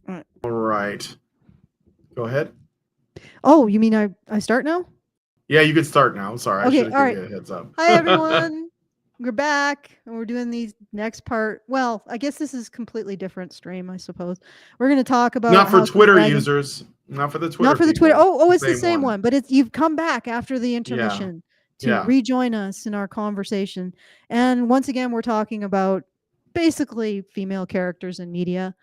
All right. Go ahead. Oh, you mean I start now? Yeah, you can start now. I'm sorry. I Okay, should have all given right. you a heads up. Hi everyone. We're back and we're doing these next part. Well, I guess this is completely different stream, I suppose. We're going to talk about Not for House of the Twitter Dragon. users. Not for the Not Twitter for the Twitter. people. Oh, it's the Same same one. one, but you've come back after the Yeah. intermission to Yeah. rejoin us in our conversation. And once again, we're talking about basically female characters in media.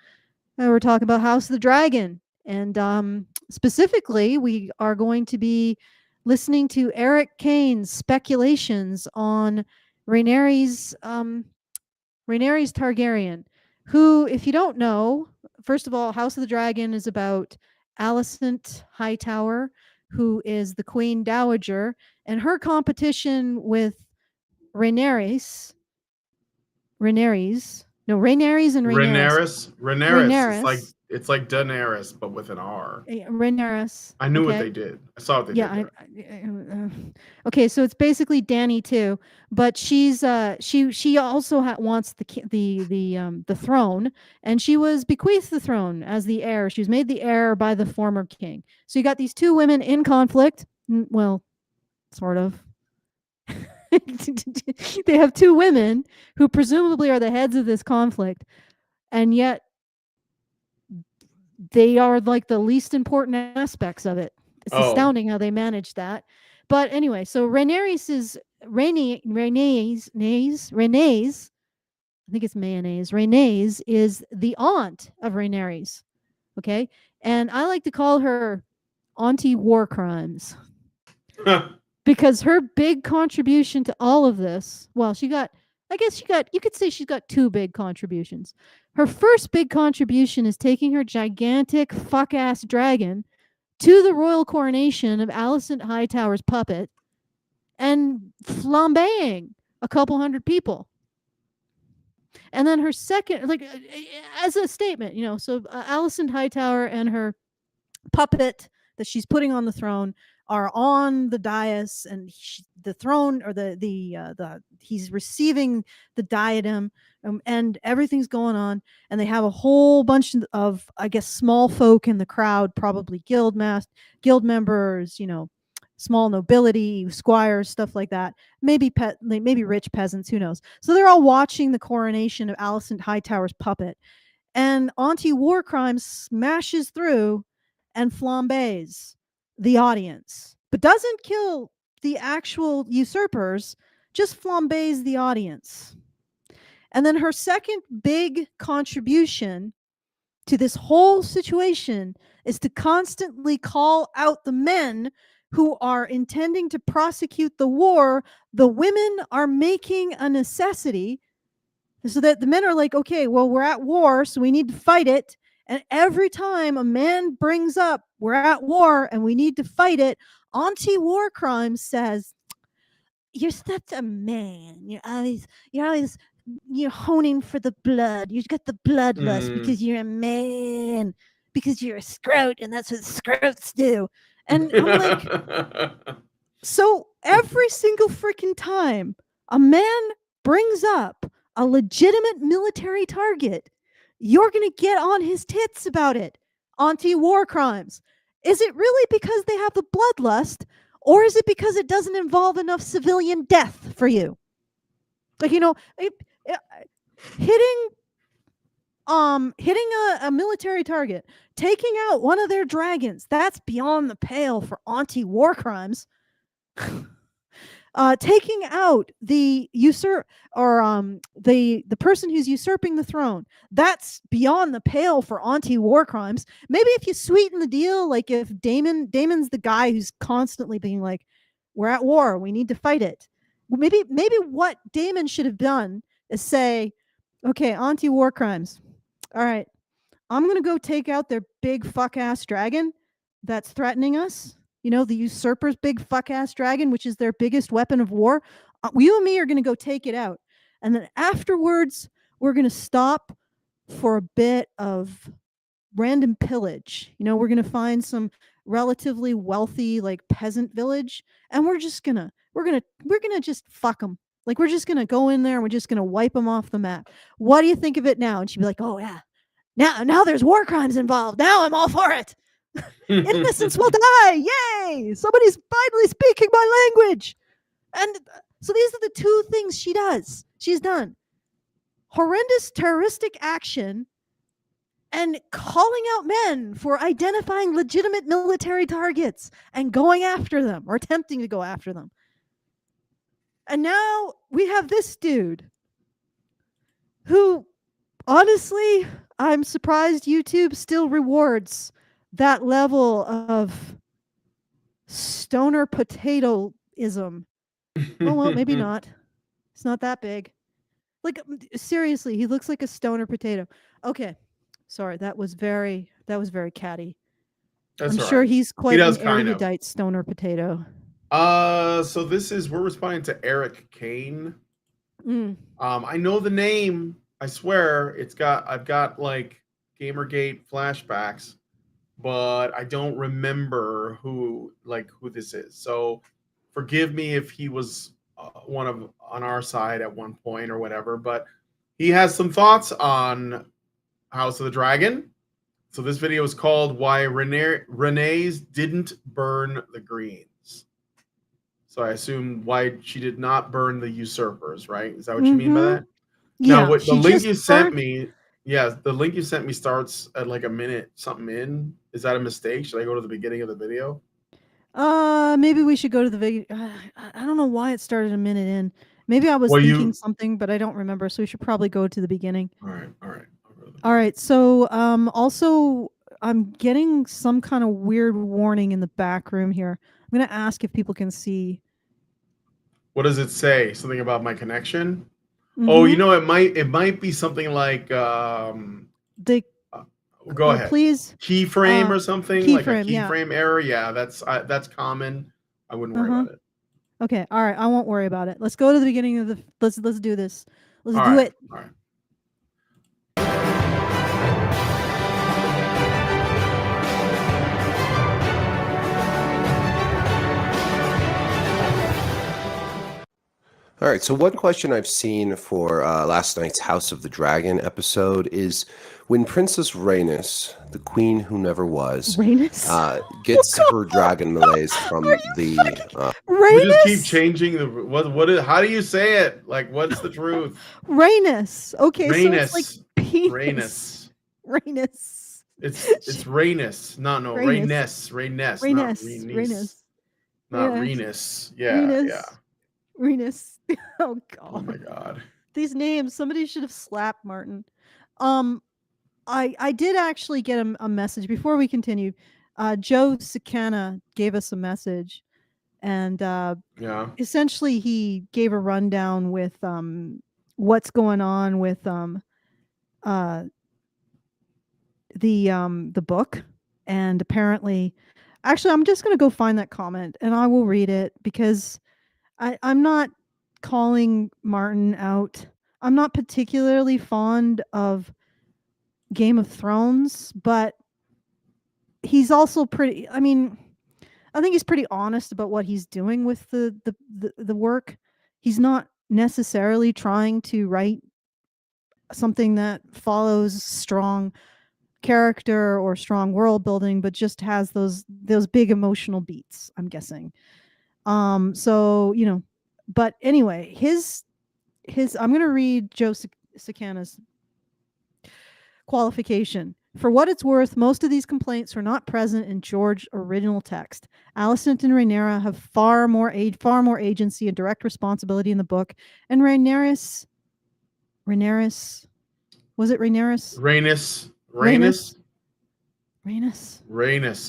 And we're talking about House of the Dragon. And specifically, we are going to be listening to Eric Kane's speculations on Rhaenyra's Rhaenyra's Targaryen, who, if you don't know, first of all, House of the Dragon is about Alicent Hightower, who is the Queen Dowager, and her competition with Rhaenyra's. Rhaenyra's and Rhaenyra's. Rhaenyra. Rhaenyra's. It's like Daenerys, but with an R. Rhaenyra's. I knew what Okay. they did. I saw what they Yeah. did there. Okay, so it's basically Dany too, but she's she also wants the throne, and she was bequeathed the throne as the heir. She was made the heir by the former king. So you got these two women in conflict. Well, sort of. They have two women who presumably are the heads of this conflict, and yet they are like the least important aspects of it. It's astounding how they managed that. But anyway, so Rhaenyra's I think it's mayonnaise. Rhaenys is the aunt of Rhaenyra's. Okay? And I like to call her Auntie War Crimes. Because her big contribution to all of this, well, you could say she's got two big contributions. Her first big contribution is taking her gigantic fuck-ass dragon to the royal coronation of Alicent Hightower's puppet and flambeing a couple hundred people. And then her second, as a statement, so Alicent Hightower and her puppet that she's putting on the throne are on the dais, and the throne, or he's receiving the diadem, and everything's going on, and they have a whole bunch of, I guess, small folk in the crowd, probably guild members, small nobility, squires, stuff like that. Maybe rich peasants, who knows? So they're all watching the coronation of Alicent Hightower's puppet, and Auntie War Crime smashes through and flambés the audience, but doesn't kill the actual usurpers, just flambés the audience. And then her second big contribution to this whole situation is to constantly call out the men who are intending to prosecute the war the women are making a necessity, so that the men are like, okay, well, we're at war, so we need to fight it. And every time a man brings up, we're at war and we need to fight it, Auntie War Crime says, you're such a man. You're honing for the blood. You've got the bloodlust because you're a man, because you're a scrote, and that's what scrotes do. And I'm like, so every single freaking time a man brings up a legitimate military target, you're going to get on his tits about it. Auntie War Crimes. Is it really because they have the bloodlust, or is it because it doesn't involve enough civilian death for you? Like, hitting a military target, taking out one of their dragons, that's beyond the pale for Auntie War Crimes. Taking out the the person who's usurping the throne, that's beyond the pale for Auntie War Crimes. Maybe if you sweeten the deal, like if Damon's the guy who's constantly being like, we're at war, we need to fight it. Maybe what Daemon should have done is say, okay, Auntie War Crimes, all right, I'm gonna go take out their big fuck ass dragon that's threatening us. The usurper's big fuck ass dragon, which is their biggest weapon of war. You and me are going to go take it out. And then afterwards, we're going to stop for a bit of random pillage. We're going to find some relatively wealthy, like, peasant village, and we're going to just fuck them. Like, we're just going to go in there and we're just going to wipe them off the map. What do you think of it now? And she'd be like, oh yeah, Now there's war crimes involved. Now I'm all for it. Innocents will die. Yay! Somebody's finally speaking my language. And so these are the two things she's done. Horrendous terroristic action and calling out men for identifying legitimate military targets and going after them or attempting to go after them. And now we have this dude who, honestly, I'm surprised YouTube still rewards that level of stoner potatoism. Oh, well, maybe not. It's not that big. Like, seriously, he looks like a stoner potato. Okay. Sorry, that was very catty. That's I'm all sure right. he's He quite does an kind of. erudite stoner potato. So we're responding to Eric Kane. I know the name. I swear I've got like Gamergate flashbacks, but I don't remember who this is. So forgive me if he was on our side at one point or whatever, but he has some thoughts on House of the Dragon. So this video is called "Why Renee's Didn't Burn the Greens." So I assume why she did not burn the usurpers, right? Is that what you mean by that? Yeah, Now, what the she link just you sent burnt. me, yeah, the link you sent me starts at like a minute something in. Is that a mistake? Should I go to the beginning of the video? Maybe we should go to the video. I don't know why it started a minute in. Maybe I was Well, thinking something, but I don't remember. So we should probably go to the beginning. All right. I'll go to the All beginning. right. So, also, I'm getting some kind of weird warning in the back room here. I'm gonna ask if people can see. What does it say? Something about my connection? Oh, Mhm. it might be something like The go ahead. please Keyframe or something, like a keyframe. Yeah. keyframe error. Yeah, that's common. I wouldn't worry Uh-huh. about it. Okay. All right. I won't worry about it. Let's go to the beginning of the. Let's do this. Let's All do right. it. All right. All right, so one question I've seen for last night's House of the Dragon episode is when Princess Rhaenys, the queen who never was, Rhaenys? gets her dragon malaise from the... We just keep Rhaenys? changing the what is, how do you say it? Like, what's the truth? Rhaenys. Okay, so it's like Rhaenys. penis. Rhaenys. It's Rhaenys. No, Rhaenys. Rhaenys, not Rhaenys. Rhaenys. Not Rhaenys. Yeah, yeah. Rhaenys. Oh Oh my god. god. These names, somebody should have slapped Martin. I did actually get a message before we continue. Joe Sakana gave us a message, and Yeah. essentially he gave a rundown with what's going on with the book. And apparently, actually, I'm just going to go find that comment and I will read it, because I'm not calling Martin out. I'm not particularly fond of Game of Thrones, but he's also pretty, I mean, I think he's pretty honest about what he's doing with the work. He's not necessarily trying to write something that follows strong character or strong world building, but just has those big emotional beats, I'm guessing. So, but anyway, his I'm going to read Joe Sakana's qualification. For what it's worth, most of these complaints were not present in George's original text. Alicent and Rhaenyra have far more agency and direct responsibility in the book, and Rhaenyra, was it Rhaenyra? Rhaenys,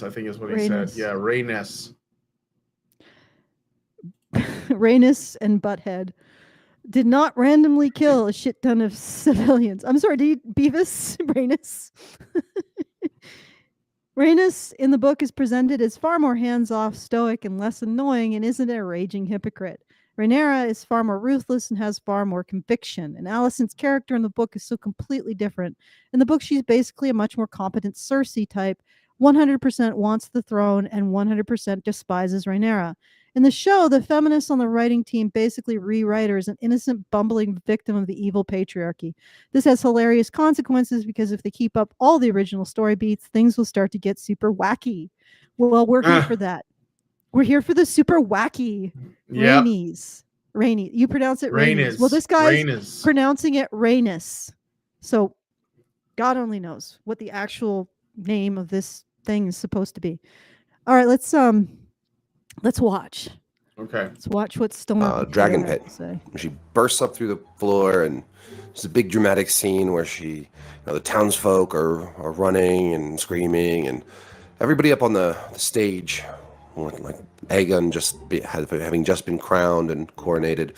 I think is what he said. Rhaenys. Yeah, Rhaenys. Rhaenys and Butthead did not randomly kill a shit ton of civilians. I'm sorry, Beavis? Rhaenys? Rhaenys in the book is presented as far more hands-off, stoic, and less annoying, and isn't a raging hypocrite. Rhaenyra is far more ruthless and has far more conviction, and Alicent's character in the book is so completely different. In the book, she's basically a much more competent Cersei type, 100% wants the throne and 100% despises Rhaenyra. In the show, the feminists on the writing team basically rewrite her as an innocent, bumbling victim of the evil patriarchy. This has hilarious consequences because if they keep up all the original story beats, things will start to get super wacky. Well, we're here for that. We're here for the super wacky Rainies. Rainy. You pronounce it Rainies. Well, this guy's pronouncing it Rainis. So God only knows what the actual name of this thing is supposed to be. All right, let's watch. Okay. Let's watch what Stoner Dragon Pit. She bursts up through the floor, and it's a big dramatic scene where the townsfolk are running and screaming, and everybody up on the stage, like Aegon having just been crowned and coronated.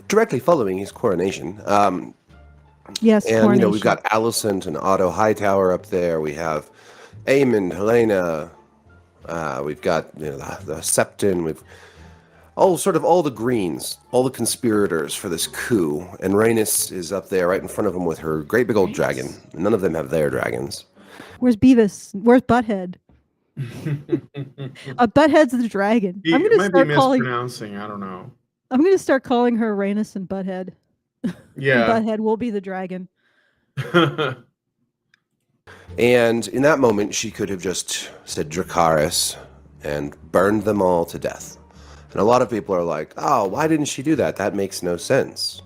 Directly following his coronation. Yes, and we've got Alicent and Otto Hightower up there. We have Aemond, Helena. We've got the Septon. We've all the Greens, all the conspirators for this coup. And Rhaenys is up there right in front of them with her great big old dragon. None of them have their dragons. Where's Beavis? Where's Butthead? Butthead's the dragon. I'm going to start mispronouncing. I don't know. I'm going to start calling her Rhaenys and Butthead. Yeah. And Butthead will be the dragon. And in that moment, she could have just said Dracarys and burned them all to death. And a lot of people are like, oh, why didn't she do that? That makes no sense.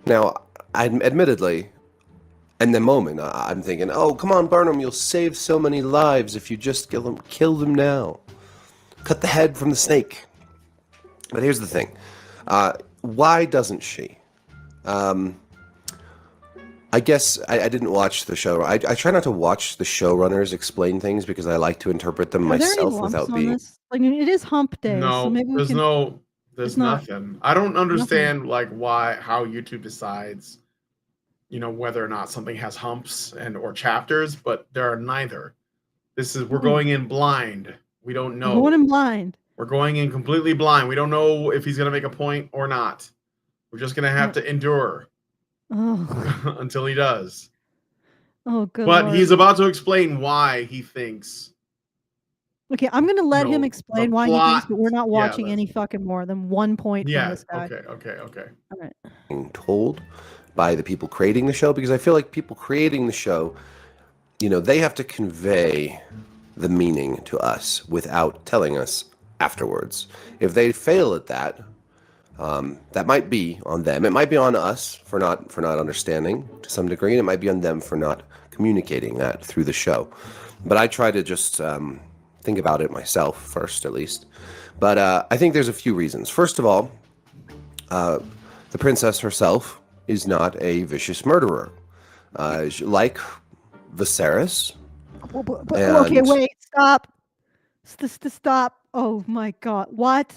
Now, admittedly, in the moment, I'm thinking, oh, come on, burn them. You'll save so many lives if you just kill them now. Cut the head from the snake. But here's the thing. Why doesn't she? I guess I didn't watch the show. I try not to watch the showrunners explain things because I like to interpret them myself without being. This? Like, it is hump day. No, so maybe there's nothing. I don't understand how YouTube decides, whether or not something has humps or chapters, but there are neither. We're going in blind. We don't know. We're going in blind. We're going in completely blind. We don't know if he's going to make a point or not. We're just going to have to endure until he does. Oh, good. But Lord. He's about to explain why he thinks. Okay, I'm going to let him explain why he thinks, but we're not watching any fucking more than 1 point from this guy. Okay. All right. Being told by the people creating the show, because I feel like people creating the show, they have to convey the meaning to us without telling us afterwards. If they fail at that, that might be on them. It might be on us for not understanding to some degree, and it might be on them for not communicating that through the show. But I try to just think about it myself first, at least. But I think there's a few reasons. First of all, the princess herself is not a vicious murderer, like Viserys. Okay, wait, stop. Stop. Oh my God, what?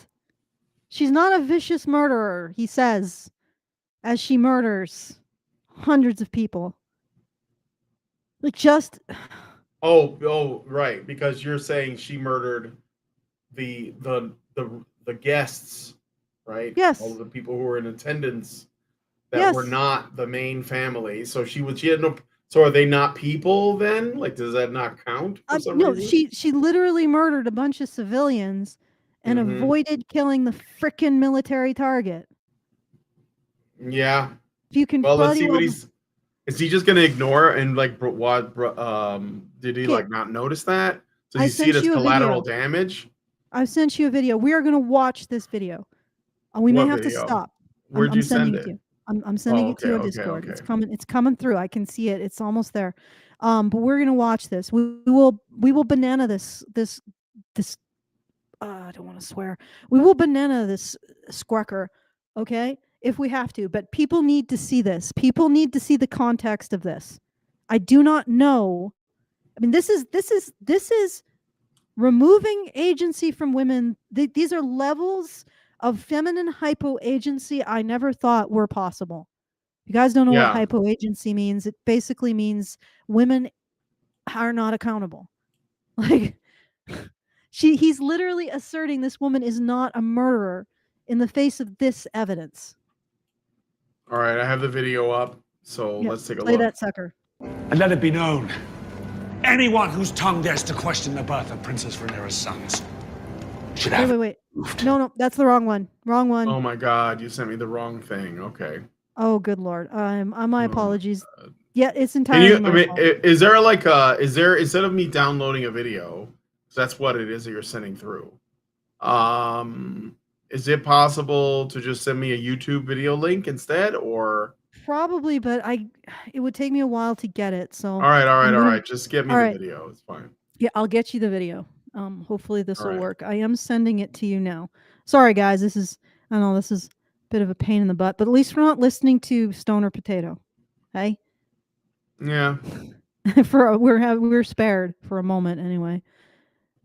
She's not a vicious murderer, he says, as she murders hundreds of people. Like, just... Oh, right, because you're saying she murdered the guests, right? Yes. All of the people who were in attendance that were not the main family. So she had no... So are they not people then? Like, does that not count for some reason? She literally murdered a bunch of civilians and avoided killing the frickin' military target. Yeah. If you can, let's see what is he just gonna ignore and like what? Did he not notice that? So you see it as collateral damage? I sent you a video. We are gonna watch this video. We may have to stop. Where'd you send it? I'm sending it to your Discord. Okay. It's coming through. I can see it. It's almost there. But we're gonna watch this. We will banana this. I don't want to swear. We will banana this squawker, okay? If we have to. But people need to see this. People need to see the context of this. I do not know. I mean, this is removing agency from women. These are levels of feminine hypo-agency I never thought were possible. You guys don't know what hypo-agency means. It basically means women are not accountable. Like... He's literally asserting this woman is not a murderer in the face of this evidence. All right, I have the video up, so let's take a look. Play that sucker. And let it be known, Anyone whose tongue dares to question the birth of Princess Rhaenyra's sons should have. Wait. No, that's the wrong one. Wrong one. Oh my God, you sent me the wrong thing. Okay. Oh, good Lord. My apologies. God. Yeah, it's Can entirely you? my I mean, fault. is there like is there, instead of me downloading a video, 'cause that's what it is that you're sending through? Is it possible to just send me a YouTube video link instead, or? Probably, but it would take me a while to get it. So All right. Just get me All the right. video. It's fine. Yeah, I'll get you the video. Hopefully this All will right. work. I am sending it to you now. Sorry, guys. I know this is a bit of a pain in the butt, but at least we're not listening to Stoner Potato. Hey, Yeah. we're spared for a moment anyway.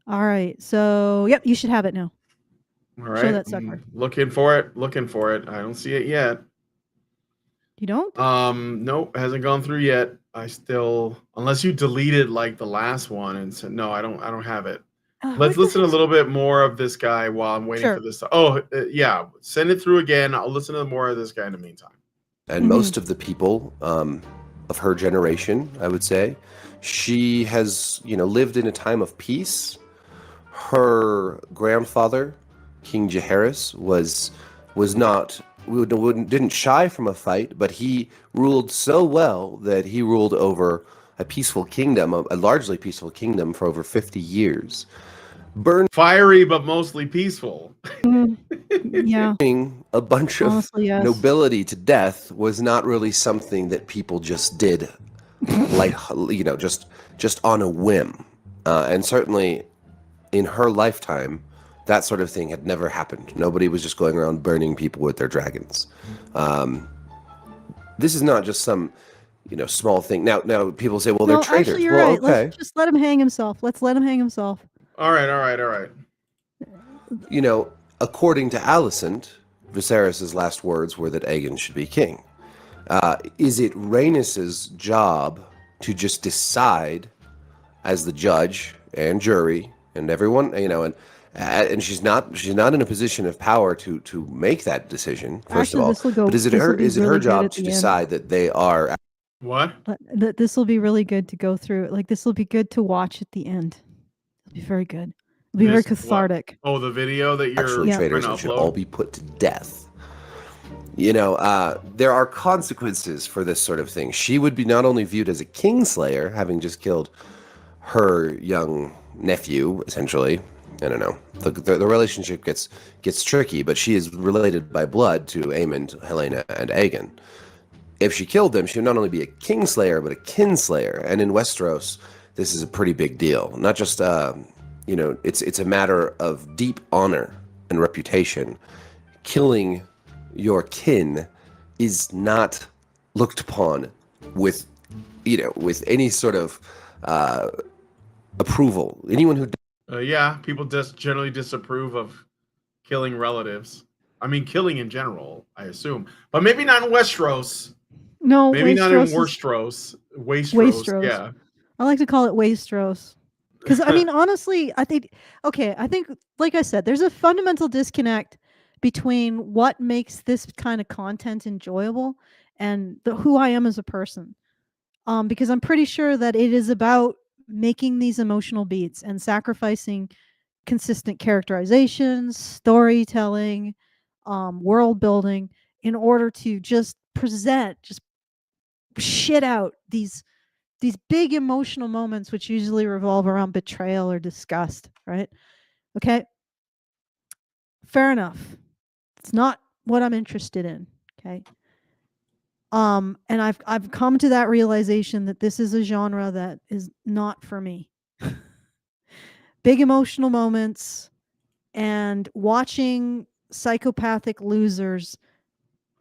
All right. So yep, you should have it now. All right. Show that sucker. Looking for it. I don't see it yet. You don't? Nope, hasn't gone through yet. I still, unless you deleted like the last one and said no, I don't have it. Let's listen a little bit more of this guy while I'm waiting for this. Oh, yeah, send it through again. I'll listen to more of this guy in the meantime. And most of the people of her generation, I would say, she has, lived in a time of peace. Her grandfather, King Jaehaerys, didn't shy from a fight, but he ruled so well that he ruled over a peaceful kingdom, a largely peaceful kingdom, for over 50 years. Fiery, but mostly peaceful. Yeah. A bunch of Honestly, yes. nobility to death was not really something that people just did, like, just on a whim. And certainly in her lifetime, that sort of thing had never happened. Nobody was just going around burning people with their dragons. This is not just some, small thing. Now people say, well, they're traitors. Actually, you're well, right. okay. Let's just let him hang himself. Let's let him hang himself. All right. According to Alicent, Viserys' last words were that Aegon should be king. Is it Rhaenys' job to just decide, as the judge and jury and everyone, and she's not in a position of power to make that decision, first of all. But is it her job to decide that they are? What? That this will be really good to go through. Like, this will be good to watch at the end. It'll be very good. It'll be very cathartic. What? Oh, the video that you're Actually, traitors should all be put to death. There are consequences for this sort of thing. She would be not only viewed as a kingslayer, having just killed her young nephew, essentially. I don't know. The relationship gets tricky, but she is related by blood to Aemond, Helena, and Aegon. If she killed them, she would not only be a kingslayer, but a kinslayer. And in Westeros, this is a pretty big deal. Not just, it's a matter of deep honor and reputation. Killing your kin is not looked upon with any sort of approval. Anyone who yeah, people just generally disapprove of killing relatives. I mean, killing in general, I assume, but maybe not in Westeros. No, maybe Westeros not in Westeros. Yeah, I like to call it Westeros, because I mean, honestly, I think, like I said, there's a fundamental disconnect between what makes this kind of content enjoyable and who I am as a person. Because I'm pretty sure that it is about making these emotional beats and sacrificing consistent characterizations, storytelling, world building, in order to just shit out these big emotional moments, which usually revolve around betrayal or disgust, right? Okay. Fair enough. It's not what I'm interested in. Okay. And I've come to that realization that this is a genre that is not for me. Big emotional moments and watching psychopathic losers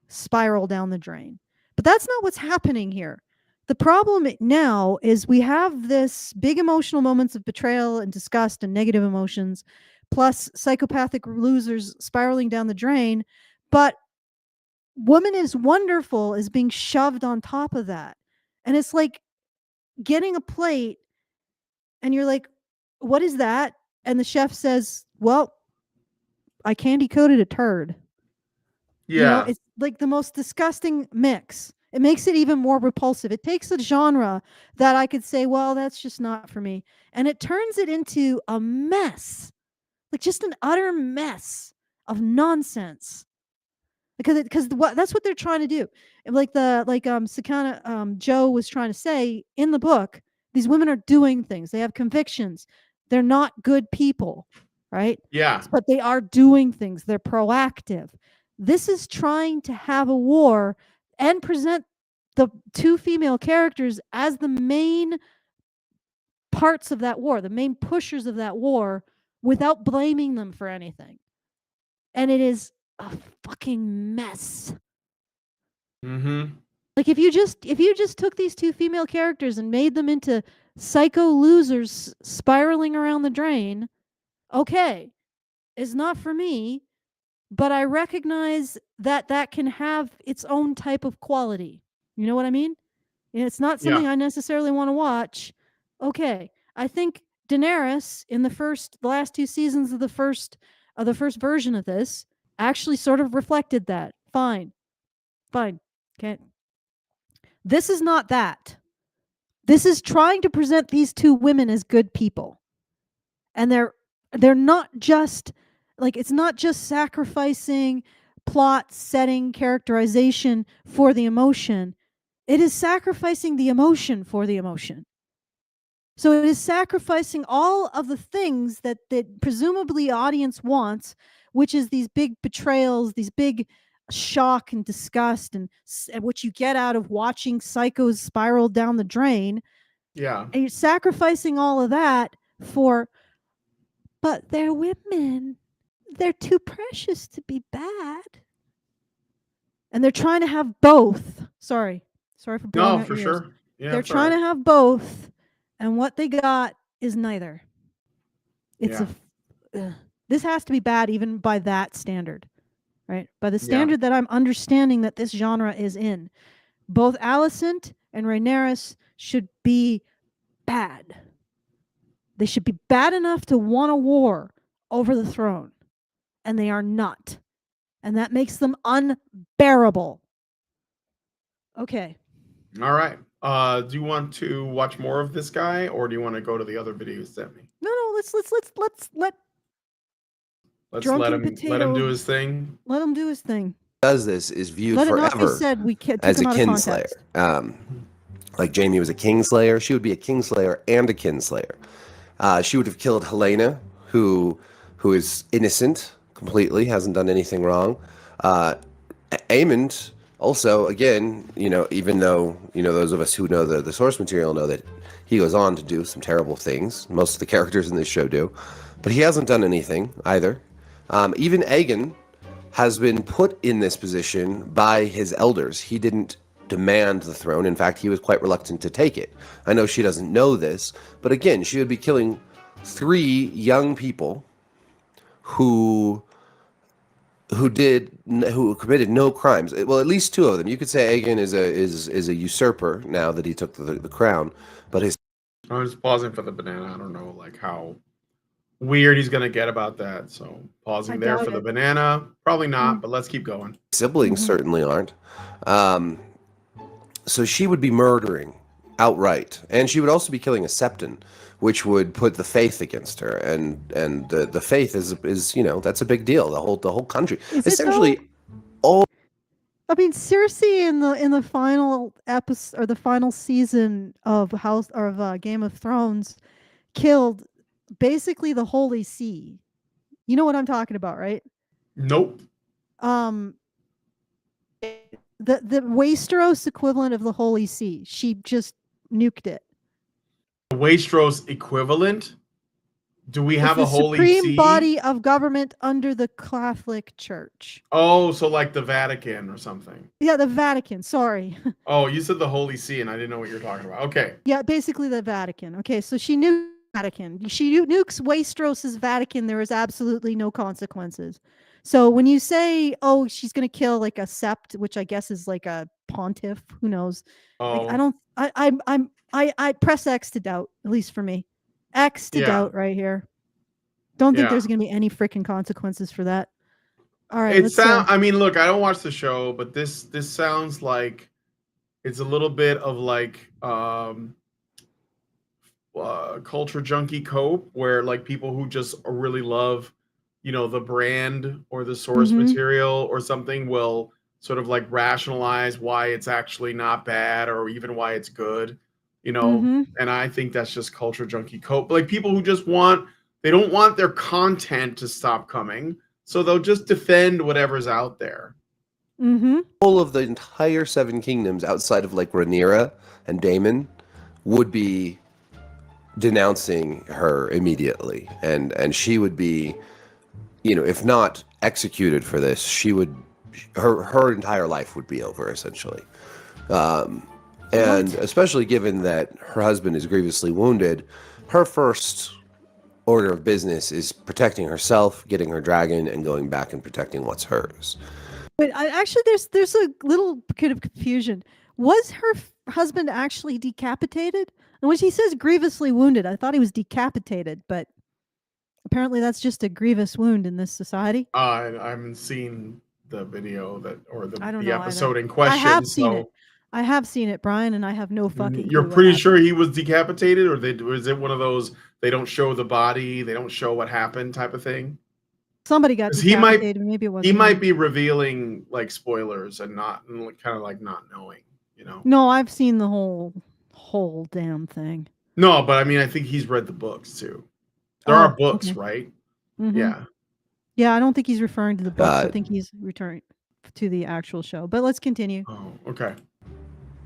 spiral down the drain. But that's not what's happening here. The problem now is we have this big emotional moments of betrayal and disgust and negative emotions, plus psychopathic losers spiraling down the drain. But Woman is Wonderful is being shoved on top of that. And it's like getting a plate and you're like, what is that? And the chef says, well, I candy coated a turd. yeah. It's like the most disgusting mix. It makes it even more repulsive. It takes a genre that I could say, well, that's just not for me, and it turns it into a mess, like just an utter mess of nonsense. Because that's what they're trying to do. And like Sakana Joe was trying to say in the book, these women are doing things. They have convictions. They're not good people, right? Yeah. But they are doing things. They're proactive. This is trying to have a war and present the two female characters as the main parts of that war, the main pushers of that war, without blaming them for anything. And it is a fucking mess. Mm-hmm. Like if you just took these two female characters and made them into psycho losers spiraling around the drain, okay, it's not for me, but I recognize that that can have its own type of quality. You know what I mean? And it's not something I necessarily want to watch. Okay, I think Daenerys in the last two seasons of the first version of this actually sort of reflected that. Fine. Okay. This is not that. This is trying to present these two women as good people. And they're not just like, it's not just sacrificing plot, setting, characterization for the emotion. It is sacrificing the emotion for the emotion. So it is sacrificing all of the things that presumably audience wants, which is these big betrayals, these big shock and disgust, and what you get out of watching psychos spiral down the drain. Yeah. And you're sacrificing all of that for, but they're women. They're too precious to be bad. And they're trying to have both. Sorry for blowing out for your ears. sure. Yeah, they're trying to have both, and what they got is neither. It's this has to be bad even by that standard, right? By the standard that I'm understanding that this genre is in. Both Alicent and Rhaenyra should be bad. They should be bad enough to want a war over the throne, and they are not. And that makes them unbearable. Okay. All right. Do you want to watch more of this guy, or do you want to go to the other video you sent me? No. Let's let him do his thing. Let him do his thing. Does this is viewed Let it forever not be said we took as him a out of kinslayer. context. Like Jaime was a kingslayer, she would be a kingslayer and a kinslayer. She would have killed Helena, who is innocent completely, hasn't done anything wrong. Aemond also, again, even though those of us who know the source material know that he goes on to do some terrible things. Most of the characters in this show do, but he hasn't done anything either. Even Aegon has been put in this position by his elders. He didn't demand the throne. In fact, he was quite reluctant to take it. I know she doesn't know this, but again, she would be killing 3 young people who committed no crimes. Well, at least 2 of them. You could say Aegon is a usurper now that he took the crown, but his. I'm just pausing for the banana. I don't know how weird he's gonna get about that. So pausing there for the banana. Probably not, but let's keep going. Siblings certainly aren't. So she would be murdering outright, and she would also be killing a septon, which would put the faith against her, and the faith is that's a big deal. The whole country essentially. I mean, Cersei in the final episode or the final season of Game of Thrones killed basically the Holy See. You know what I'm talking about, right? Nope. The Westeros equivalent of the Holy See. She just nuked it. The Westeros equivalent? Do we have a Holy See? The supreme body of government under the Catholic Church. Oh, so like the Vatican or something. Yeah, the Vatican. Sorry. Oh, you said the Holy See, and I didn't know what you're talking about. Okay. Yeah, basically the Vatican. Okay, so she nuked Vatican. She nukes Westeros's Vatican. There is absolutely no consequences. So when you say, "Oh, she's going to kill like a sept," which I guess is like a pontiff, who knows? Oh. Like, I press X to doubt, at least for me. X to doubt right here. Don't think there's going to be any freaking consequences for that. All right. I mean, look, I don't watch the show, but this sounds like It's a little bit of like culture junkie cope, where like people who just really love, the brand or the source material or something will sort of like rationalize why it's actually not bad or even why it's good, and I think that's just culture junkie cope. Like people who just they don't want their content to stop coming, so they'll just defend whatever's out there. All of the entire Seven Kingdoms outside of like Rhaenyra and Daemon would be denouncing her immediately, and she would be, if not executed for this, her entire life would be over essentially. And especially given that her husband is grievously wounded, her first order of business is protecting herself, getting her dragon, and going back and protecting what's hers. But actually, there's a little bit of confusion. Was her husband actually decapitated? And when she says grievously wounded, I thought he was decapitated, but apparently that's just a grievous wound in this society. I haven't seen the video I don't the know episode either. in question. I have seen it. I have seen it, Brian, and I have no fucking. You're pretty sure he was decapitated, or is it one of those they don't show the body, they don't show what happened type of thing? Somebody got decapitated. Maybe it wasn't. He might be revealing like spoilers and not kind of like not knowing, No, I've seen the whole damn thing. No, but I mean, I think he's read the books too. There are books, okay. right? Yeah. Yeah, I don't think he's referring to the books. I think he's referring to the actual show. But let's continue. Oh, okay.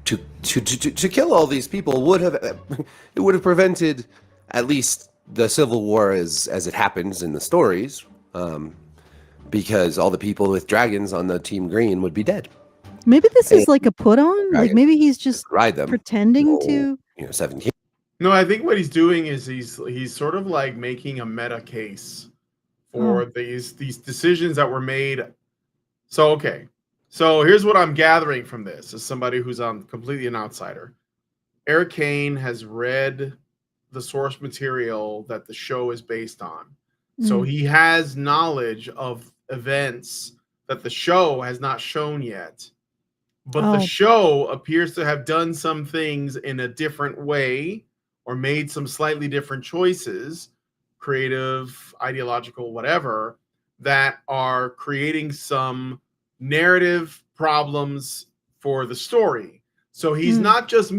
To kill all these people would have prevented at least the Civil War as it happens in the stories, because all the people with dragons on the Team Green would be dead. Maybe this is like a put on. Like maybe he's just pretending to. 17. No, I think what he's doing is he's sort of like making a meta case for these decisions that were made. So okay. So here's what I'm gathering from this as somebody who's completely an outsider. Eric Kane has read the source material that the show is based on. So he has knowledge of events that the show has not shown yet. But the show appears to have done some things in a different way or made some slightly different choices, creative, ideological, whatever, that are creating some narrative problems for the story. So he's not just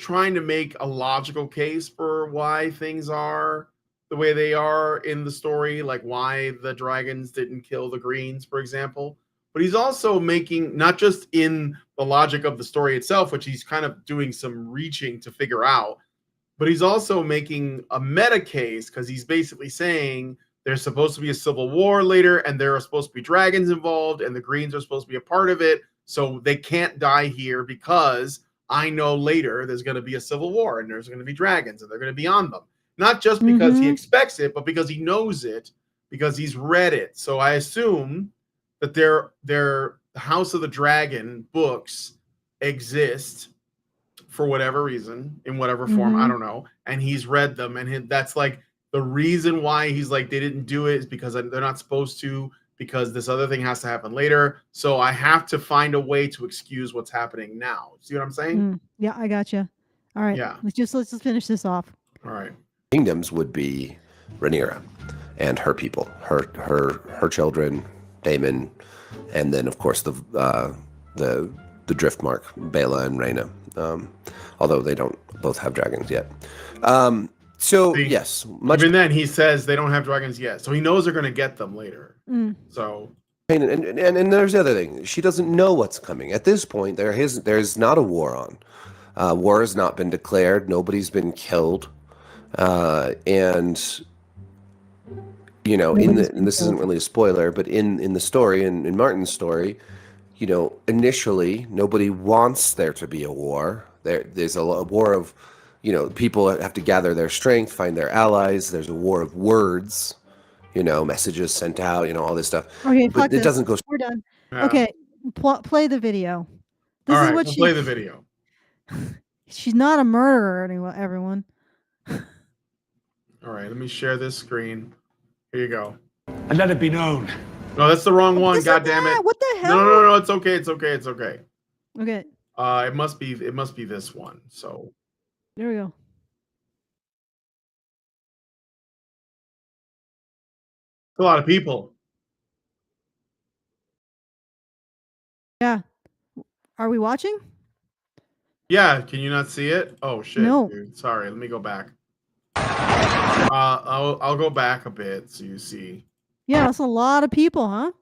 trying to make a logical case for why things are the way they are in the story, like why the dragons didn't kill the Greens, for example. But he's also making, not just in the logic of the story itself, which he's kind of doing some reaching to figure out, but he's also making a meta case, because he's basically saying there's supposed to be a civil war later, and there are supposed to be dragons involved, and the Greens are supposed to be a part of it, so they can't die here because I know later there's going to be a civil war, and there's going to be dragons, and they're going to be on them. Not just because he expects it, but because he knows it, because he's read it. So I assume that their House of the Dragon books exist for whatever reason, in whatever form, I don't know, and he's read them, and that's like the reason why he's like, they didn't do it is because they're not supposed to, because this other thing has to happen later, so I have to find a way to excuse what's happening now. See what I'm saying? Yeah, I got you. All right. Yeah. Let's just finish this off. All right. Kingdoms would be Rhaenyra and her people, her children, Daemon, and then of course the Driftmark, Bela and Rhaena. Although they don't both have dragons yet. Yes, even then he says they don't have dragons yet, so he knows they're going to get them later. So, and there's the other thing. She doesn't know what's coming at this point. There's not a war on. War has not been declared. Nobody's been killed, and this isn't really a spoiler, but in the story, in Martin's story, initially nobody wants there to be a war. There's a war of, people have to gather their strength, find their allies. There's a war of words, messages sent out, all this stuff. Okay, but it doesn't go. We're done. yeah. Okay, play the video. This all is right, what we'll play the video. She's not a murderer, everyone. All right, let me share this screen. Here you go. And let it be known. No, that's the wrong one. God damn it! What the hell? No. It's okay. Okay. It must be this one. So There we go. a lot of people. Yeah. Are we watching? Yeah, can you not see it? Oh shit, No. dude. Sorry, let me go back. I'll go back a bit so you see. Yeah, that's a lot of people, huh?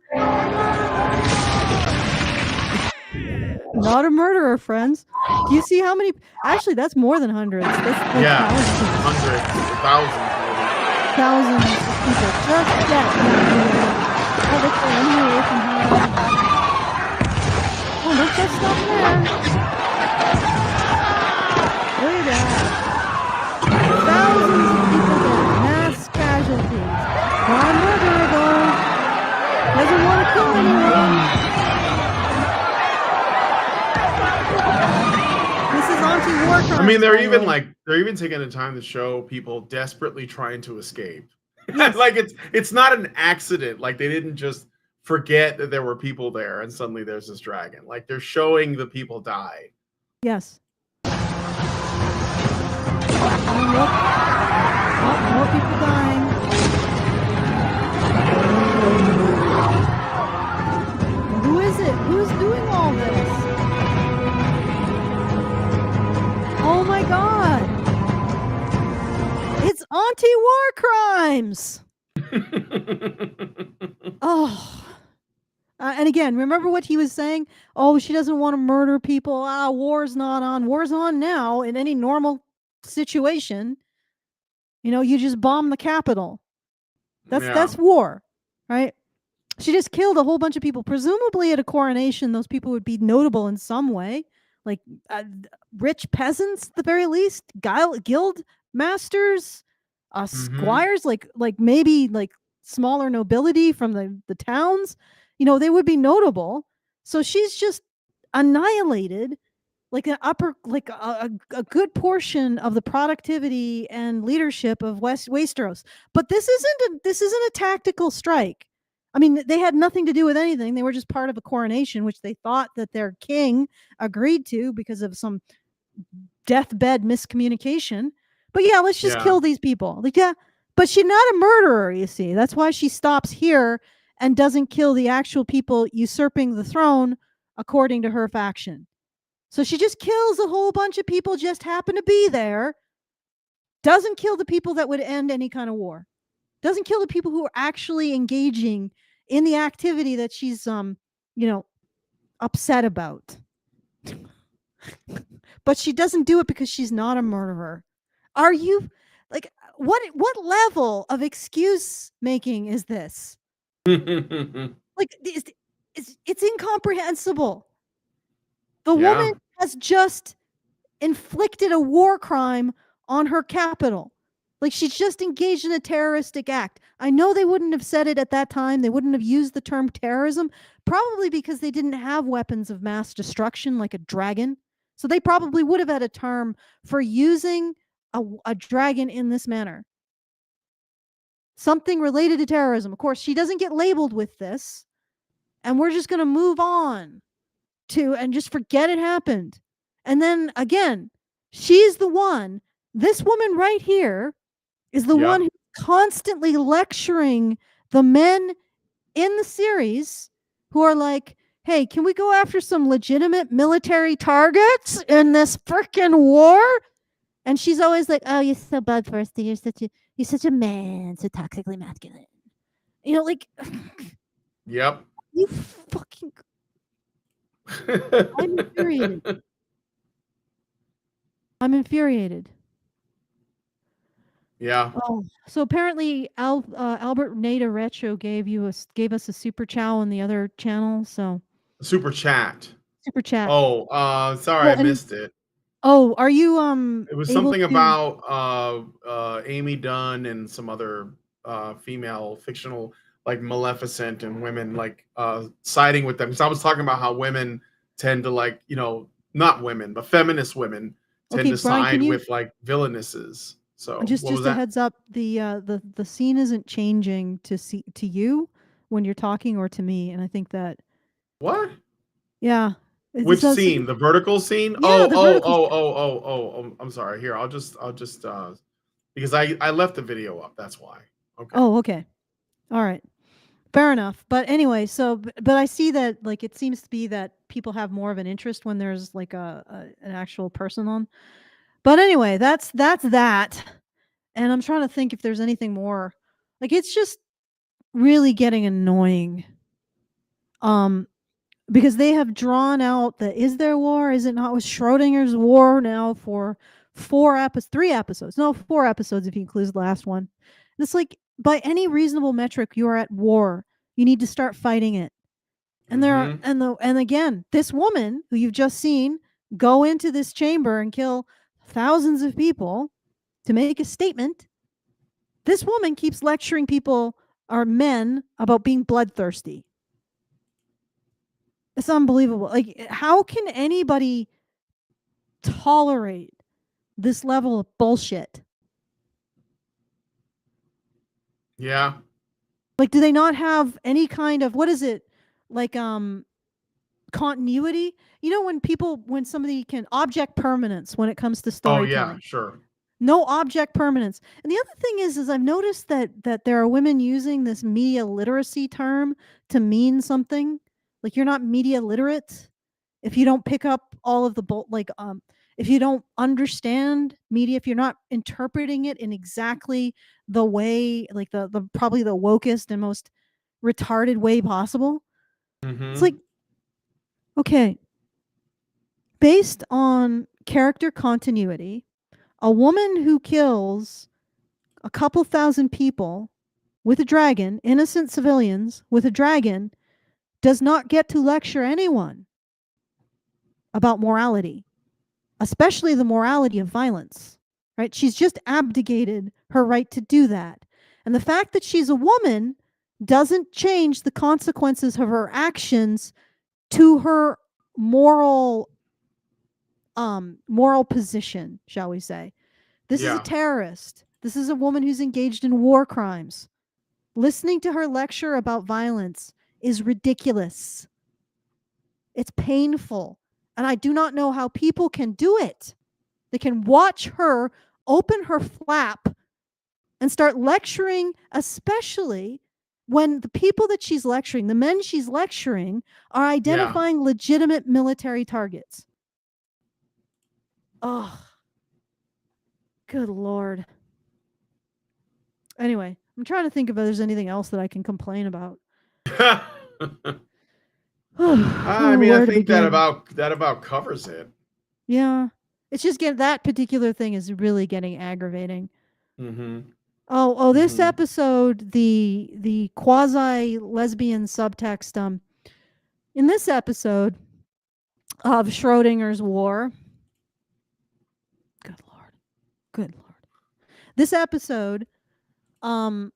Not a murderer, friends. Do you see how many? Actually, that's more than hundreds. That's like Hundreds, thousands, maybe. thousands of people just yet. Oh, look, they're running away from her. Oh, don't just stop there. Look at that. Thousands of people dead. Mass casualties. Not a murderer, though. Doesn't want to kill anyone. This is anti-war crimes. I mean, they're even taking the time to show people desperately trying to escape. Yes. Like it's not an accident. Like they didn't just forget that there were people there and suddenly there's this dragon. Like they're showing the people die. Yes. Look. Oh, more people dying. Who is it? Who's doing all this? Oh my god! It's anti-war crimes! Oh. And again, remember what he was saying? Oh, she doesn't want to murder people. War's not on. War's on now in any normal situation. You know, you just bomb the Capitol. That's war, right? She just killed a whole bunch of people. Presumably at a coronation, those people would be notable in some way, like rich peasants at the very least, guild masters, squires, like maybe like smaller nobility from the towns. You know, they would be notable. So she's just annihilated like a good portion of the productivity and leadership of Westeros. But this isn't a tactical strike. I mean, they had nothing to do with anything. They were just part of a coronation, which they thought that their king agreed to because of some deathbed miscommunication. But yeah, let's just kill these people. Like, yeah, but she's not a murderer, you see. That's why she stops here and doesn't kill the actual people usurping the throne according to her faction. So she just kills a whole bunch of people, just happen to be there. Doesn't kill the people that would end any kind of war. Doesn't kill the people who are actually engaging in the activity that she's upset about. But she doesn't do it because she's not a murderer. Are you like what level of excuse making is this? Like it's incomprehensible. The woman has just inflicted a war crime on her capital. Like she's just engaged in a terroristic act. I know they wouldn't have said it at that time. They wouldn't have used the term terrorism, probably because they didn't have weapons of mass destruction like a dragon. So they probably would have had a term for using a dragon in this manner. Something related to terrorism. Of course, she doesn't get labeled with this. And we're just going to move on and just forget it happened. And then again, she's the one, this woman right here is the one who's constantly lecturing the men in the series who are like, hey, can we go after some legitimate military targets in this freaking war? And she's always like, oh, you're so bloodthirsty. You're such a man, so toxically masculine. You know, like, yep. You fucking. I'm infuriated. I'm infuriated. Yeah. Oh, so apparently Albert Nada Retro gave us a super chow on the other channel. So super chat. Super chat. Oh, sorry, I missed it. Oh, are you It was something about Amy Dunn and some other female fictional like Maleficent and women like siding with them. Because I was talking about how women tend to like, not women, but feminist women tend to side with like villainesses. So just a heads up, the scene isn't changing to you when you're talking or to me, and I think that what? Yeah, Which scene? The vertical scene? Yeah, the vertical I'm sorry. Here, I'll just because I left the video up. That's why. Okay. Oh, okay. All right. Fair enough. But anyway, so but I see that like it seems to be that people have more of an interest when there's like an actual person on. But anyway, that's that. And I'm trying to think if there's anything more. Like it's just really getting annoying. Because they have drawn out the is there war, is it not, with Schrodinger's war now for 3 episodes. No, 4 episodes if you include the last one. And it's like by any reasonable metric, you are at war. You need to start fighting it. And there are, and again, this woman who you've just seen go into this chamber and kill thousands of people to make a statement. This woman keeps lecturing people or men about being bloodthirsty. It's unbelievable. Like, how can anybody tolerate this level of bullshit? Yeah. Like, do they not have any kind of, what is it? Like, continuity? You know, when somebody can object permanence when it comes to storytelling. Oh yeah, sure. No object permanence. And the other thing is I've noticed that there are women using this media literacy term to mean something. Like you're not media literate if you don't pick up all of the if you don't understand media, if you're not interpreting it in exactly the way, like the probably the wokest and most retarded way possible. It's like, okay, based on character continuity, a woman who kills a couple thousand people with a dragon, innocent civilians with a dragon, does not get to lecture anyone about morality, especially the morality of violence, right? She's just abdicated her right to do that. And the fact that she's a woman doesn't change the consequences of her actions to her moral position, shall we say. This is a terrorist. This is a woman who's engaged in war crimes. Listening to her lecture about violence is ridiculous. It's painful. And I do not know how people can do it. They can watch her open her flap and start lecturing, especially when the people that she's lecturing, the men she's lecturing, are identifying legitimate military targets. Oh, good Lord. Anyway, I'm trying to think if there's anything else that I can complain about. I mean, I think that about covers it. Yeah. It's just that particular thing is really getting aggravating. This episode, the quasi lesbian subtext, in this episode of Schrodinger's war. Good Lord. This episode, Rhaenyra's,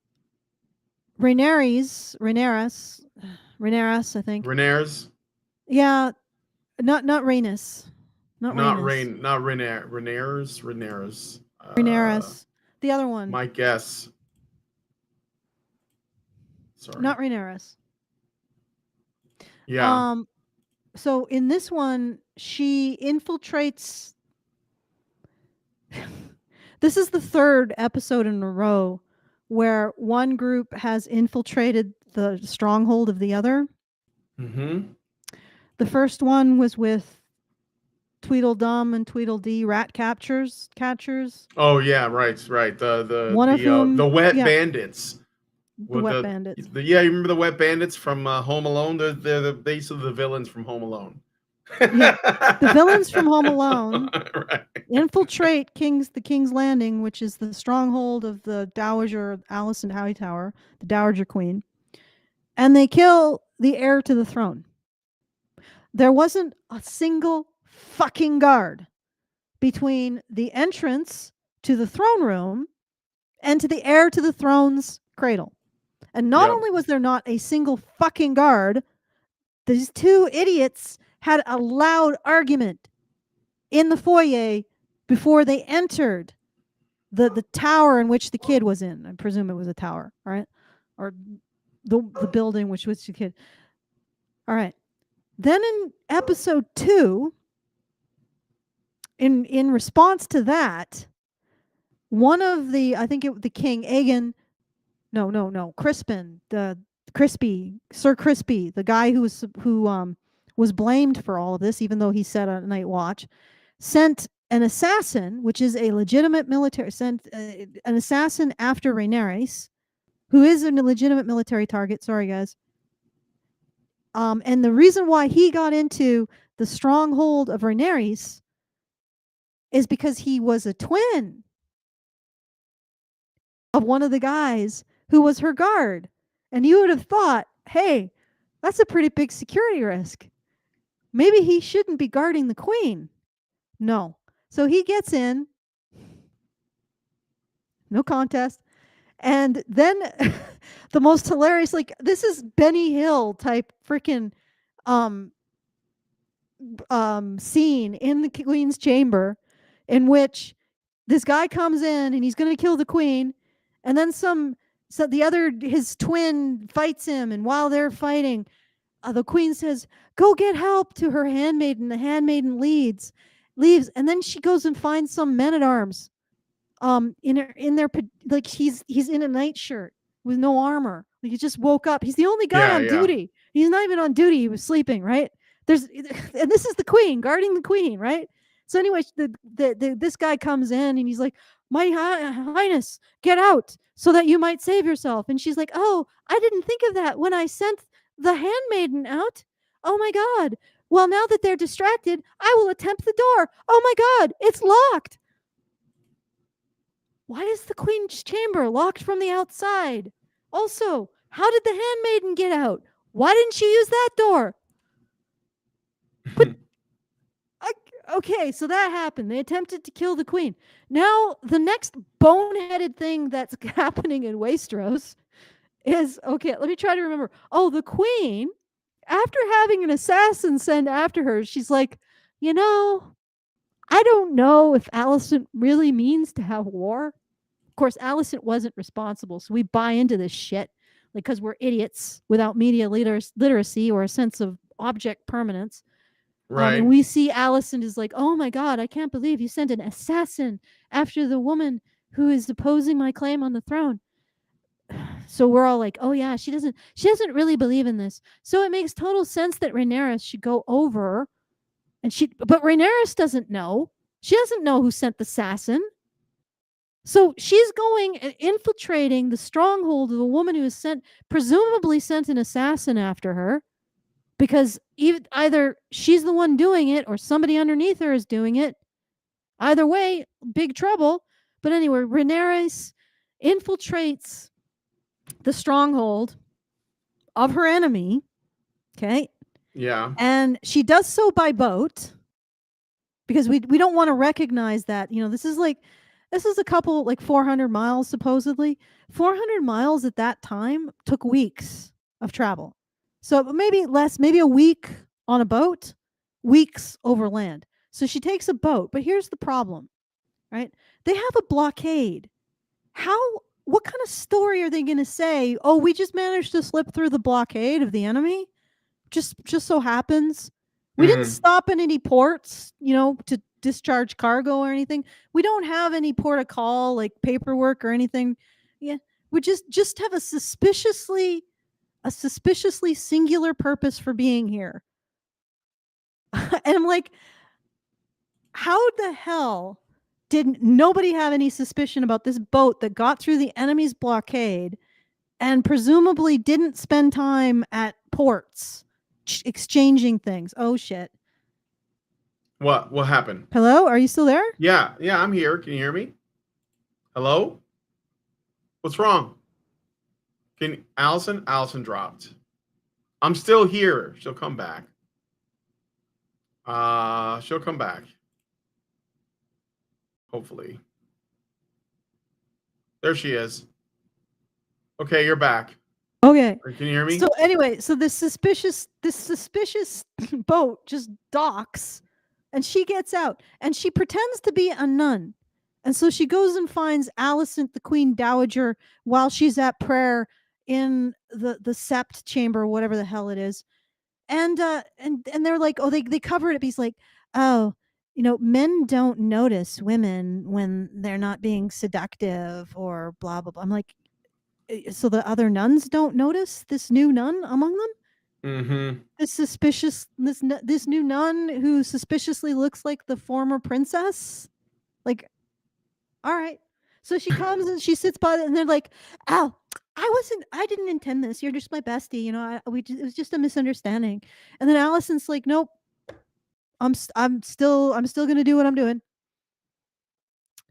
I think. Rhaenyra's? Yeah, not Rhaenys. Not Rhaenyra's. Rhaenyra's. The other one. My guess. Sorry. Not Rhaenyra's. Yeah. So in this one, she infiltrates. This is the 3rd episode in a row where one group has infiltrated the stronghold of the other. The first one was with Tweedledum and Tweedledee rat catchers. Oh yeah, right. The wet bandits. The wet bandits. You remember the wet bandits from Home Alone? They're basically the villains from Home Alone. The villains from Home Alone right. infiltrate the King's Landing, which is the stronghold of the Dowager Alicent Hightower, the Dowager Queen, and they kill the heir to the throne. There wasn't a single fucking guard between the entrance to the throne room and to the heir to the throne's cradle. And not only was there not a single fucking guard, these 2 idiots had a loud argument in the foyer before they entered the tower in which the kid was in. I presume it was a tower, right? Or the building which was the kid. All right. Then in episode 2, in response to that, one of the, I think the king Aegon, no, Crispin, Sir Crispy, the guy who was blamed for all of this, even though he said on Night Watch, sent an assassin, which is a legitimate military, sent an assassin after Rhaenyra, who is a legitimate military target. Sorry, guys. And the reason why he got into the stronghold of Rhaenyra is because he was a twin of one of the guys who was her guard. And you would have thought, hey, that's a pretty big security risk. Maybe he shouldn't be guarding the queen. No. So he gets in. No contest. And then the most hilarious, like, this is Benny Hill type freaking scene in the queen's chamber, in which this guy comes in and he's going to kill the queen, and then his twin fights him, and while they're fighting, the queen says, "Go get help," to her handmaiden. The handmaiden leaves, and then she goes and finds some men-at-arms in their, like, he's in a nightshirt with no armor. Like, he just woke up. He's the only guy on duty. He's not even on duty. He was sleeping, right? And this is the queen guarding the queen, right? So anyway, this guy comes in and he's like, "My highness, get out so that you might save yourself." And she's like, "Oh, I didn't think of that when I sent the handmaiden out. Oh my God. Well, now that they're distracted, I will attempt the door. Oh my God, it's locked." Why is the queen's chamber locked from the outside? Also, how did the handmaiden get out? Why didn't she use that door? But okay, so that happened. They attempted to kill the queen. Now, the next boneheaded thing that's happening in Westeros is, okay, let me try to remember. Oh, the queen, after having an assassin sent after her, she's like, I don't know if Alicent really means to have war. Of course, Alicent wasn't responsible, so we buy into this shit because we're idiots without media literacy or a sense of object permanence. Right. And we see Alicent is like, "Oh my God, I can't believe you sent an assassin after the woman who is opposing my claim on the throne." So we're all like, "Oh yeah, she doesn't really believe in this." So it makes total sense that Rhaenyra should go over, but Rhaenyra doesn't know. She doesn't know who sent the assassin. So she's going and infiltrating the stronghold of the woman who has presumably sent an assassin after her, because either she's the one doing it or somebody underneath her is doing it. Either way, big trouble. But anyway, Rhaenyra infiltrates the stronghold of her enemy. Okay. Yeah. And she does so by boat, because we don't want to recognize that, this is a couple, like 400 miles, supposedly. 400 miles at that time took weeks of travel. So maybe less, maybe a week on a boat, weeks over land. So she takes a boat. But here's the problem, right? They have a blockade. What kind of story are they going to say? "Oh, we just managed to slip through the blockade of the enemy. Just so happens. We didn't stop in any ports, to discharge cargo or anything. We don't have any port of call, like paperwork or anything. Yeah, we just have a suspiciously singular purpose for being here." And I'm like, how the hell did nobody have any suspicion about this boat that got through the enemy's blockade and presumably didn't spend time at ports exchanging things? Oh shit. What happened? Hello, are you still there? Yeah, I'm here. Can you hear me? Hello? What's wrong? Allison dropped. I'm still here. She'll come back. She'll come back. Hopefully. There she is. Okay, you're back. Okay. Can you hear me? So anyway, so this suspicious boat just docks, and she gets out, and she pretends to be a nun. And so she goes and finds Alicent, the Queen Dowager, while she's at prayer in the sept chamber, whatever the hell it is. and they're like, oh, they cover it. He's like, oh, men don't notice women when they're not being seductive or blah blah blah. I'm like, so the other nuns don't notice this new nun among them? Mm-hmm. This new nun who suspiciously looks like the former princess? Like, all right. So she comes and she sits by it, and they're like, "Ow, I didn't intend this. You're just my bestie. It was just a misunderstanding." And then Allison's like, "Nope, I'm still gonna do what I'm doing."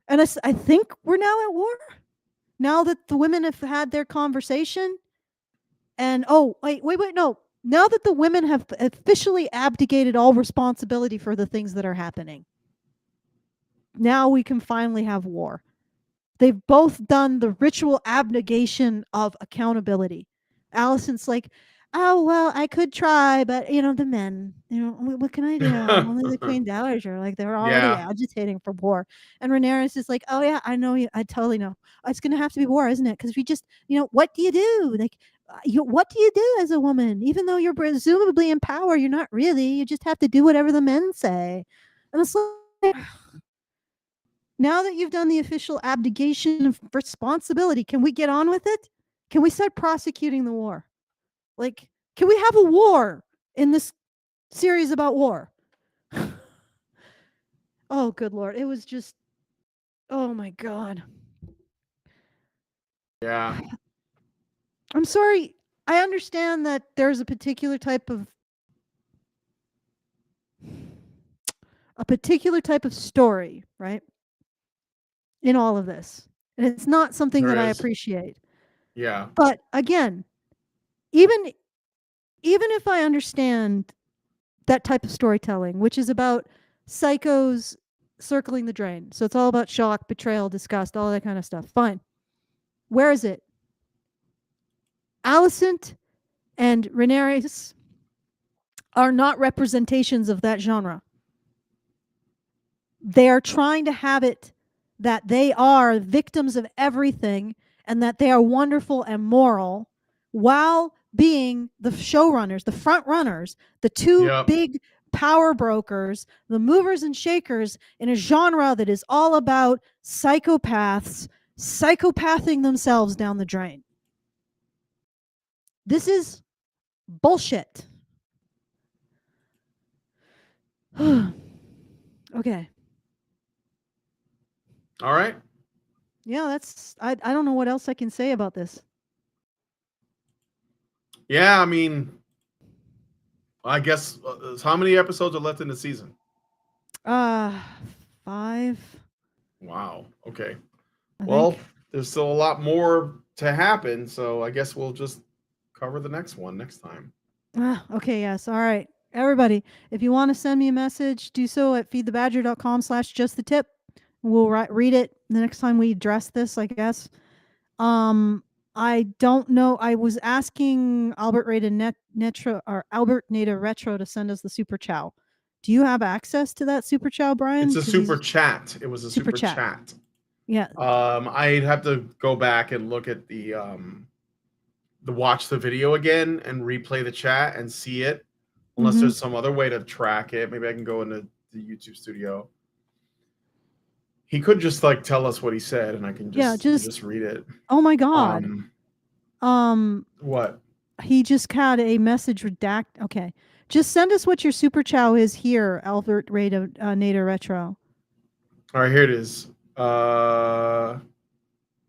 And I think we're now at war. Now that the women have had their conversation, and wait, no. Now that the women have officially abdicated all responsibility for the things that are happening, now we can finally have war. They've both done the ritual abnegation of accountability. Allison's like, oh, well, I could try, but, the men, what can I do? I'm only the Queen Dowager. Like, they're already Yeah. agitating for war. And Rhaenyra is like, oh, yeah, I know you. I totally know. It's going to have to be war, isn't it? Because we just, what do you do? Like, what do you do as a woman? Even though you're presumably in power, you're not really. You just have to do whatever the men say. And it's like, now that you've done the official abdication of responsibility, can we get on with it? Can we start prosecuting the war? Like, can we have a war in this series about war? Oh, good Lord. It was just, oh my God. Yeah. I'm sorry. I understand that there's a particular type of story, right? In all of this. And it's not something There that I is. appreciate. Yeah. But again, even if I understand that type of storytelling, which is about psychos circling the drain. So it's all about shock, betrayal, disgust, all that kind of stuff. Fine. Where is it? Alicent and Rhaenyra are not representations of that genre. They are trying to have it that they are victims of everything and that they are wonderful and moral while being the showrunners, the front runners, the two big power brokers, the movers and shakers in a genre that is all about psychopaths psychopathing themselves down the drain. This is bullshit. Okay. All right. Yeah, that's I don't know what else I can say about this. Yeah, I mean, I guess how many episodes are left in the season? 5. Wow. Okay. I Well, think. there's still a lot more to happen, so I guess we'll just cover the next one next time. Okay, yes. All right. Everybody, if you want to send me a message, do so at feedthebadger.com/justthetip. We'll read it the next time we address this, I guess. I don't know. I was asking Albert Nada Retro to send us the super chow. Do you have access to that super chow, Brian? It's a super chat. It was a super chat. Yeah. I'd have to go back and look at the watch the video again and replay the chat and see it. Unless there's some other way to track it. Maybe I can go into the YouTube studio. He could just like tell us what he said, and I can just read it. Oh my God. What? He just had a message redact. Okay, just send us what your super chow is here, Albert Nada Retro. All right, here it is. Oh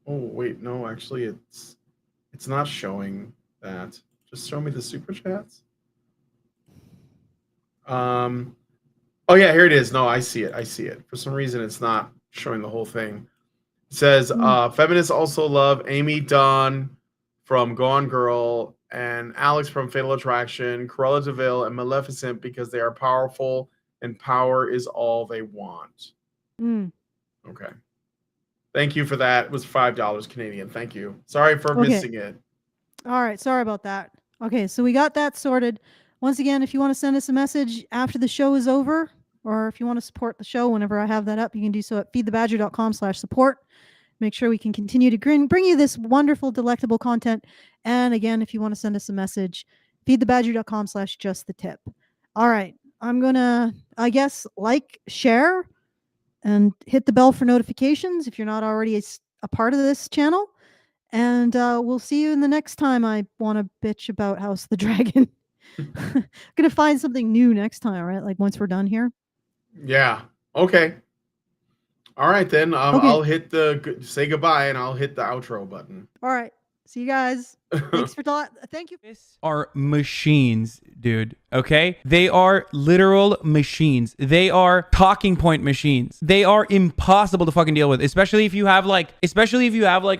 wait, no, actually, it's not showing that. Just show me the super chats. Oh yeah, here it is. No, I see it. For some reason, it's not showing the whole thing. It says, feminists also love Amy Dunn from Gone Girl and Alex from Fatal Attraction, Cruella de Vil, and Maleficent because they are powerful and power is all they want. Okay. Thank you for that. It was $5 Canadian. Thank you. Sorry for missing it. All right. Sorry about that. Okay, so we got that sorted. Once again, if you want to send us a message after the show is over, or if you want to support the show whenever I have that up, you can do so at feedthebadger.com/support. Make sure we can continue to bring you this wonderful, delectable content. And again, if you want to send us a message, feedthebadger.com/justthetip. All right. I'm going to, I guess, like, share, and hit the bell for notifications if you're not already a part of this channel. And we'll see you in the next time I want to bitch about House of the Dragon. Gonna find something new next time, right? Like once we're done here. Yeah. Okay. All right then. Okay. I'll hit the say goodbye, and I'll hit the outro button. All right. See you guys. Thanks for thank you. Are machines, dude. Okay, they are literal machines. They are talking point machines. They are impossible to fucking deal with, especially if you have like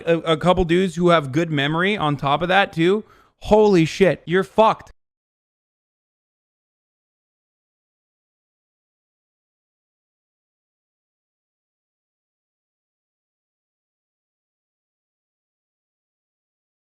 a couple dudes who have good memory on top of that too. Holy shit, you're fucked.